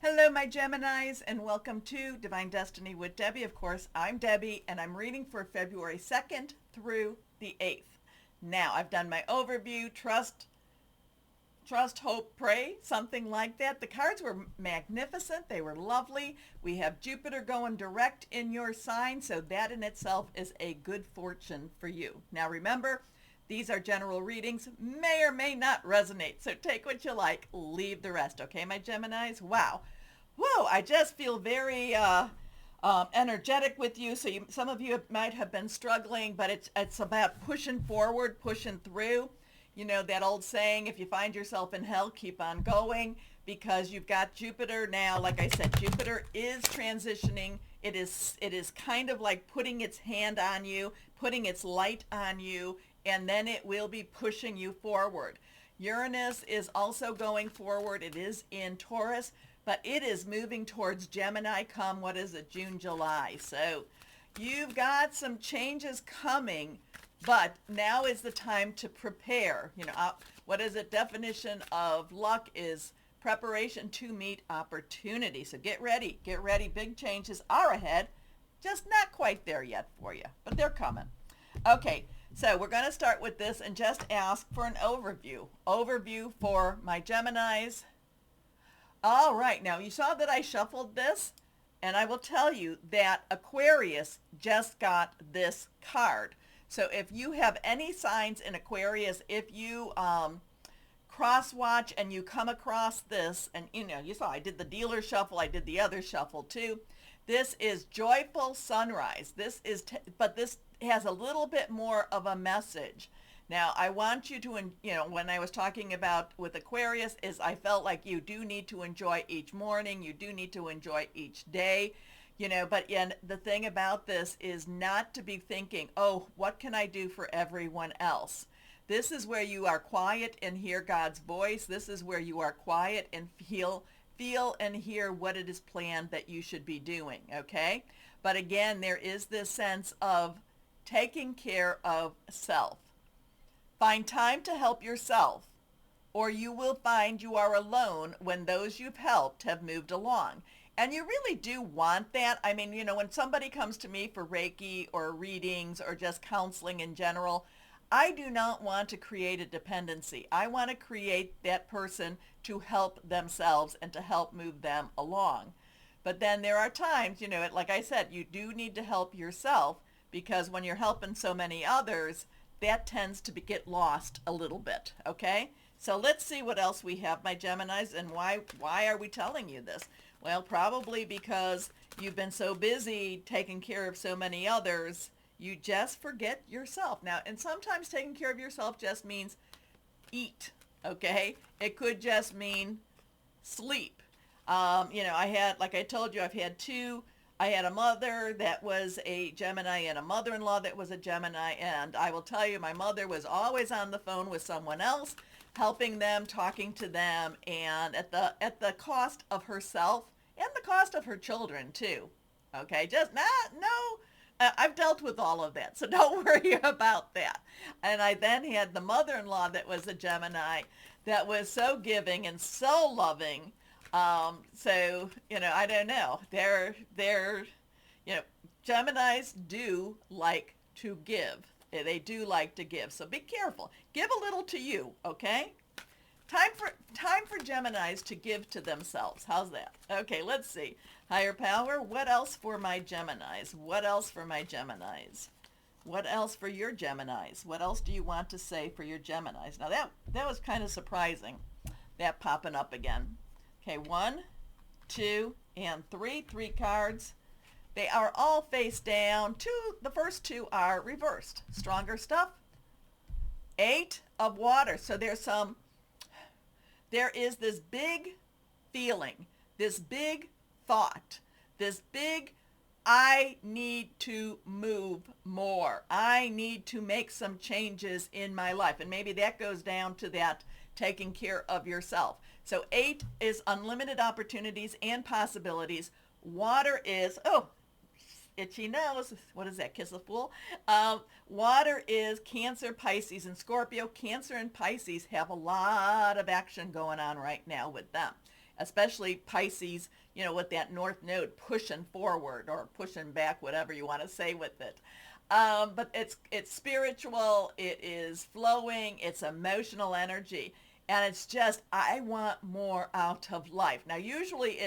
Hello, my Geminis, and welcome to Divine Destiny with Debbie. Of course, I'm Debbie, and I'm reading for February 2nd through the 8th. Now, I've done my overview, trust, hope, pray, something like that. The cards were magnificent. They were lovely. We have Jupiter going direct in your sign, so that in itself is a good fortune for you. Now, remember, these are general readings, may or may not resonate. So take what you like, leave the rest. Okay, my Geminis? Wow. Whoa, I just feel very energetic with you. So some of you might have been struggling, but it's about pushing forward, pushing through. You know that old saying, if you find yourself in hell, keep on going, because you've got Jupiter now. Like I said, Jupiter is transitioning. It is kind of like putting its hand on you, putting its light on you, and then it will be pushing you forward. Uranus is also going forward. It is in Taurus, but it is moving towards Gemini come, what is it, June, July. So you've got some changes coming, but now is the time to prepare. What is it? Definition of luck is preparation to meet opportunity. So get ready, get ready. Big changes are ahead, just not quite there yet for you, but they're coming. Okay, so we're going to start with this and just ask for an overview. Overview for my Geminis. All right, now you saw that I shuffled this, and I will tell you that Aquarius just got this card. So if you have any signs in Aquarius, if you cross watch and you come across this, and you saw I did the dealer shuffle, I did the other shuffle too. This is joyful sunrise. But this has a little bit more of a message. Now, I want you to, when I was talking about with Aquarius, is I felt like you do need to enjoy each morning. You do need to enjoy each day. But the thing about this is not to be thinking, oh, what can I do for everyone else? This is where you are quiet and hear God's voice. This is where you are quiet and feel and hear what it is planned that you should be doing, okay? But again, there is this sense of taking care of self. Find time to help yourself, or you will find you are alone when those you've helped have moved along. And you really do want that. I mean, when somebody comes to me for Reiki or readings or just counseling in general, I do not want to create a dependency. I want to create that person to help themselves and to help move them along. But then there are times, like I said, you do need to help yourself, because when you're helping so many others, that tends to get lost a little bit, okay? So let's see what else we have, my Geminis, and why are we telling you this? Well, probably because you've been so busy taking care of so many others, you just forget yourself. Now, and sometimes taking care of yourself just means eat, okay? It could just mean sleep. Like I told you, I've had two. I had a mother that was a Gemini and a mother-in-law that was a Gemini, and I will tell you, my mother was always on the phone with someone else, helping them, talking to them, and at the cost of herself and the cost of her children too. Okay, just not no. I've dealt with all of that, so don't worry about that. And I then had the mother-in-law that was a Gemini that was so giving and so loving. I don't know. Geminis do like to give. They do like to give. So be careful. Give a little to you, okay? Time for Geminis to give to themselves. How's that? Okay, let's see. Higher power, what else for my Geminis? What else for my Geminis? What else for your Geminis? What else do you want to say for your Geminis? Now that was kind of surprising, that popping up again. Okay, 1, 2, and 3. 3 cards. They are all face down. The first two are reversed. Stronger stuff. 8 of water. So there is this big feeling, this big thought, this big, I need to move more. I need to make some changes in my life. And maybe that goes down to that taking care of yourself. So 8 is unlimited opportunities and possibilities. Water is, itchy nose. What is that? Kiss a fool. Water is Cancer, Pisces, and Scorpio. Cancer and Pisces have a lot of action going on right now with them. especially Pisces, with that North Node pushing forward or pushing back, whatever you want to say with it. But it's spiritual, it is flowing, it's emotional energy, and it's just, I want more out of life. Now, usually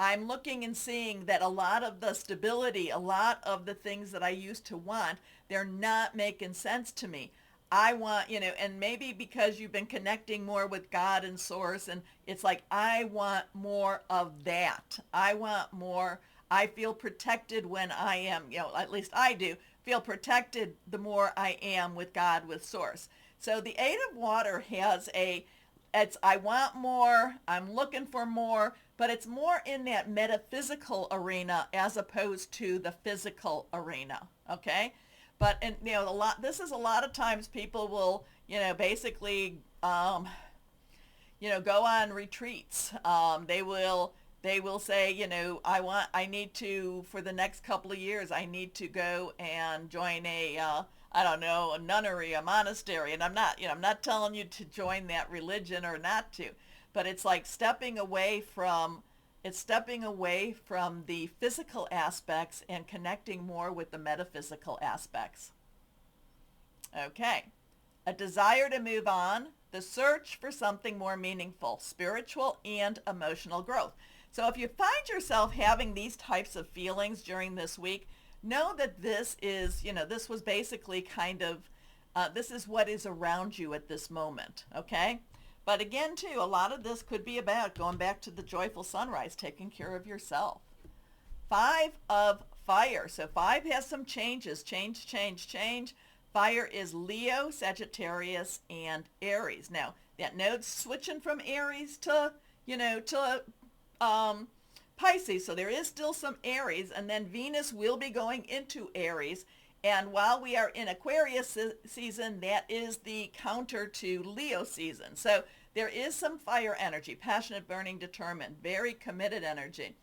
I'm looking and seeing that a lot of the stability, a lot of the things that I used to want, they're not making sense to me. I want, and maybe because you've been connecting more with God and Source, and it's like, I want more of that. I want more. I feel protected when I am, at least I do, feel protected the more I am with God, with Source. So the Eight of Water has I want more, I'm looking for more, but it's more in that metaphysical arena as opposed to the physical arena, okay? But, and this is a lot of times people will, basically, go on retreats. They will say, I need to, for the next couple of years, I need to go and join a nunnery, a monastery. And I'm not telling you to join that religion or not to, but it's like stepping away from the physical aspects and connecting more with the metaphysical aspects. Okay. A desire to move on, the search for something more meaningful, spiritual and emotional growth. So if you find yourself having these types of feelings during this week, know that this is, this was basically kind of, this is what is around you at this moment, okay? But again, too, a lot of this could be about going back to the joyful sunrise, taking care of yourself. 5 of fire. So 5 has some changes, change. Fire is Leo, Sagittarius, and Aries. Now, that node's switching from Aries to Pisces. So there is still some Aries, and then Venus will be going into Aries. And while we are in Aquarius season, that is the counter to Leo season. So there is some fire energy, passionate, burning, determined, very committed energy.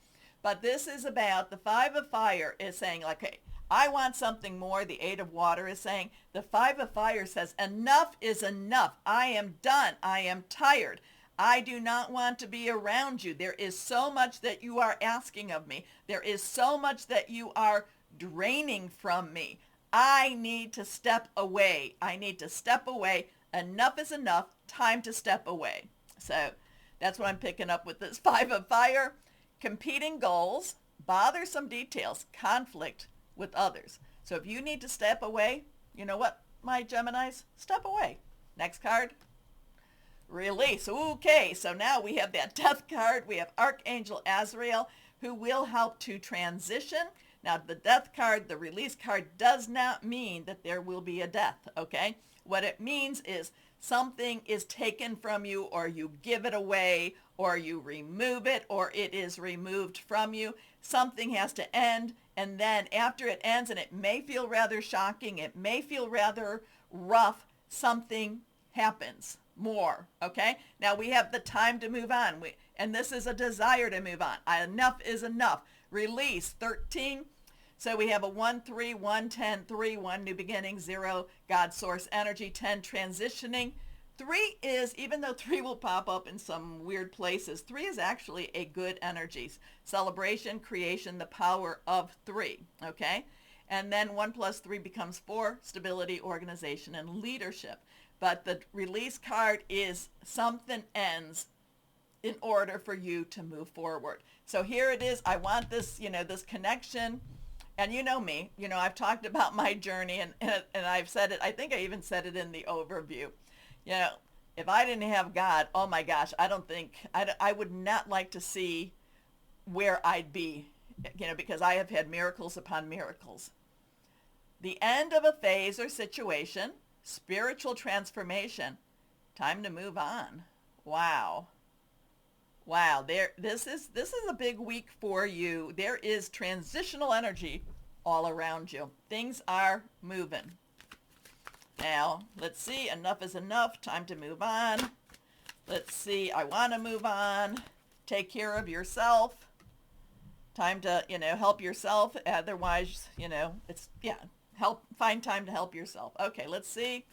But this is about, the 5 of fire is saying, like, okay, I want something more. The 8 of water is saying, the 5 of fire says, enough is enough. I am done. I am tired. I do not want to be around you. There is so much that you are asking of me. There is so much that you are draining from me. I need to step away. I need to step away. Enough is enough. Time to step away. So that's what I'm picking up with this 5 of fire. Competing goals, bothersome details, conflict with others. So if you need to step away, you know what, my Geminis? Step away. Next card. Release. Okay, so now we have that death card. We have Archangel Azrael, who will help to transition. Now, the death card, the release card, does not mean that there will be a death, okay? What it means is something is taken from you, or you give it away, or you remove it, or it is removed from you. Something has to end, and then after it ends, and it may feel rather shocking, it may feel rather rough, something happens more, okay? Now we have the time to move on, and this is a desire to move on. Enough is enough. Release, 13. So we have a 1, 3, 1, 10, 3, 1, new beginning, 0, God, source, energy, 10, transitioning. 3 is, even though 3 will pop up in some weird places, 3 is actually a good energy. Celebration, creation, the power of 3, okay? And then 1 plus 3 becomes 4, stability, organization, and leadership. But the release card is something ends in order for you to move forward. So here it is. I want this, this connection. And you know me, I've talked about my journey, and I've said it, I think I even said it in the overview. If I didn't have God, oh my gosh, I would not like to see where I'd be, because I have had miracles upon miracles. The end of a phase or situation, spiritual transformation, time to move on. Wow. This is a big week for you. There is transitional energy all around you. Things are moving. Now, let's see. Enough is enough. Time to move on. Let's see. I want to move on. Take care of yourself. Time to, help yourself. Otherwise, find time to help yourself. Okay, let's see.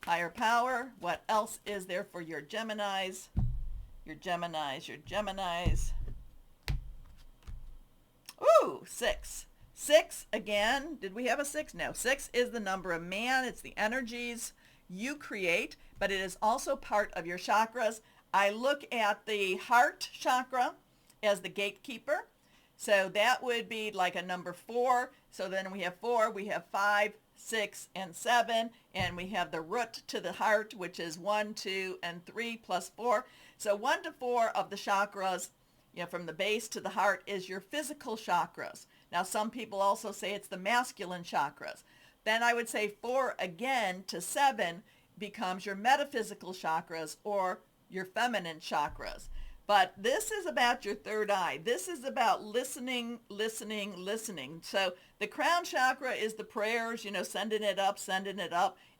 Higher power. What else is there for your Geminis? Your Geminis, your Geminis. Ooh, 6. 6, again, did we have a 6? No, 6 is the number of man. It's the energies you create, but it is also part of your chakras. I look at the heart chakra as the gatekeeper. So that would be like a number 4. So then we have 4, we have 5, 6, and 7, and we have the root to the heart, which is 1, 2, and 3 plus 4. So 1 to 4 of the chakras, from the base to the heart, is your physical chakras. Now, some people also say it's the masculine chakras. Then I would say 4 again to 7 becomes your metaphysical chakras or your feminine chakras. But this is about your third eye. This is about listening, listening, listening. So the crown chakra is the prayers, sending it up,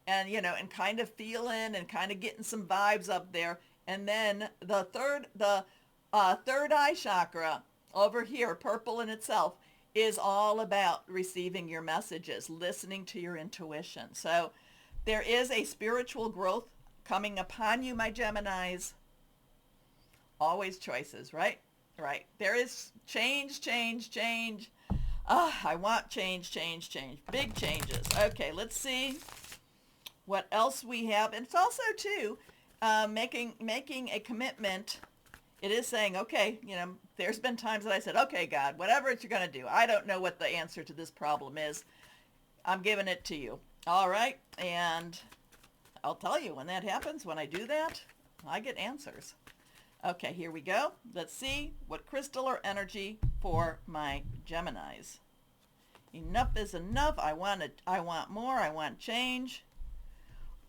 and, and kind of feeling and kind of getting some vibes up there. And then the third eye chakra over here, purple in itself, is all about receiving your messages, listening to your intuition. So there is a spiritual growth coming upon you, my Geminis. Always choices, right? Right. There is change, change, change. I want change, change, change. Big changes. Okay, let's see what else we have. And it's also, too, making a commitment. It is saying, okay, there's been times that I said, okay, God, whatever you're going to do. I don't know what the answer to this problem is. I'm giving it to you. All right. And I'll tell you, when that happens, when I do that, I get answers. Okay, here we go. Let's see what crystal or energy for my Geminis. Enough is enough. I want more. I want change.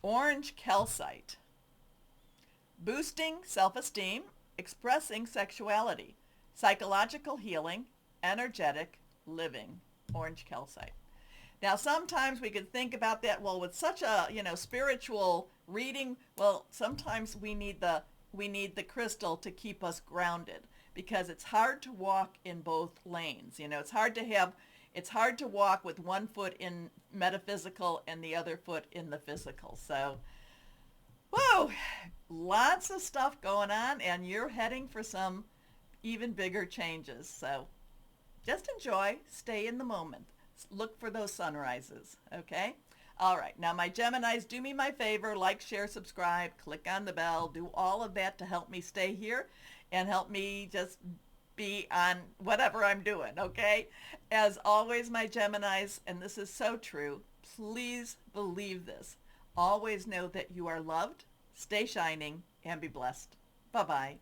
Orange calcite. Boosting self-esteem, expressing sexuality, psychological healing, energetic living. Orange calcite. Now, sometimes we could think about that, well, with such a, spiritual reading, well, sometimes we need the crystal to keep us grounded, because it's hard to walk in both lanes. It's hard to walk with one foot in metaphysical and the other foot in the physical. So, whoa, lots of stuff going on, and you're heading for some even bigger changes. So just enjoy, stay in the moment. Look for those sunrises, okay? All right, now my Geminis, do me my favor, like, share, subscribe, click on the bell, do all of that to help me stay here and help me just be on whatever I'm doing, okay? As always, my Geminis, and this is so true, please believe this. Always know that you are loved, stay shining, and be blessed. Bye-bye.